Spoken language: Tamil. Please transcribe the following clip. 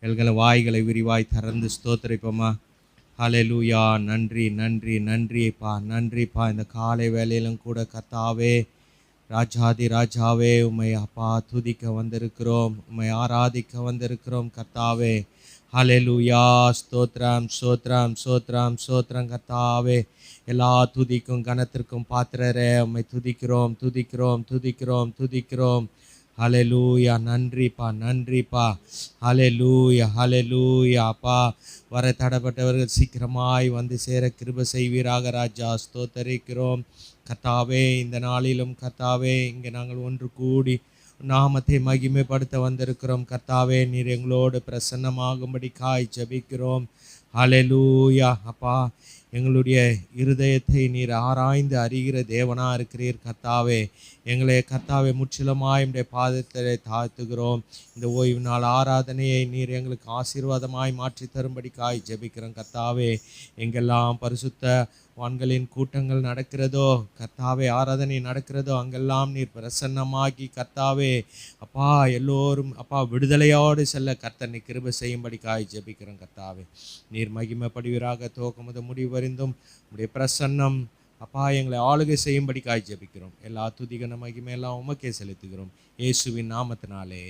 எங்களை வாய்களை விரிவாய் திறந்து ஸ்தோத்திரிப்போமா. ஹல்லேலூயா. நன்றி நன்றி நன்றிப்பா, நன்றிப்பா. இந்த காலை வேளையிலும் கூட கர்த்தாவே, ராஜாதி ராஜாவே, உம்மை அப்பா துதிக்க வந்திருக்கிறோம், உம்மை ஆராதிக்க வந்திருக்கிறோம் கர்த்தாவே. ஹல்லேலூயா. ஸ்தோத்ரம் ஸ்தோத்ரம் ஸ்தோத்ரம் ஸ்தோத்ரம் கர்த்தாவே. எல்லா துதிக்கும் கனத்திற்கும் பாத்திரரே, உம்மை துதிக்கிறோம் துதிக்கிறோம் துதிக்கிறோம் துதிக்கிறோம். ஹல்லேலூயா. நன்றிப்பா நன்றிப்பா. ஹல்லேலூயா ஹல்லேலூயா. அப்பா, வர தடப்பட்டவர்கள் சீக்கிரமாய் வந்து சேர கிருபை செய்வீராக ராஜா. ஸ்தோத்தரிக்கிறோம் கர்த்தாவே. இந்த நாளிலும் கர்த்தாவே, இங்கே நாங்கள் ஒன்று கூடி நாமத்தை மகிமைப்படுத்த வந்திருக்கிறோம் கர்த்தாவே. நீர் எங்களோடு பிரசன்னமாகும்படி காய் ஜெபிக்கிறோம். ஹல்லேலூயா. அப்பா, எங்களுடைய இருதயத்தை நீர் ஆராய்ந்து அறிகிற தேவனாக இருக்கிறீர் கர்த்தாவே. எங்களை கர்த்தாவே முற்றிலுமாய் உம்முடைய பாதத்திலே தாழ்த்துகிறோம். இந்த ஓய்வு நாள் ஆராதனையை நீர் எங்களுக்கு ஆசீர்வாதமாய் மாற்றி தரும்படி காய் ஜெபிக்கிறோம் கர்த்தாவே. எங்கெல்லாம் பரிசுத்த வான்களின் கூட்டங்கள் நடக்கிறதோ கர்த்தாவே, ஆராதனை நடக்கிறதோ அங்கெல்லாம் நீர் பிரசன்னமாகி கர்த்தாவே அப்பா, எல்லோரும் அப்பா விடுதலையோடு செல்ல கர்த்தனை கிருபை செய்யும்படி காய் ஜெபிக்கிறோம் கர்த்தாவே. நீர் மகிமைப்படுவீராக. துவக்கம் முதல் முடிவு வரைந்தும் உம்முடைய பிரசன்னம் அப்பா எங்களை ஆளுகை செய்யும்படி காய் ஜெபிக்கிறோம். எல்லா துதிகன மகிமையெல்லாம் உமக்கே செலுத்துகிறோம் இயேசுவின் நாமத்தினாலே.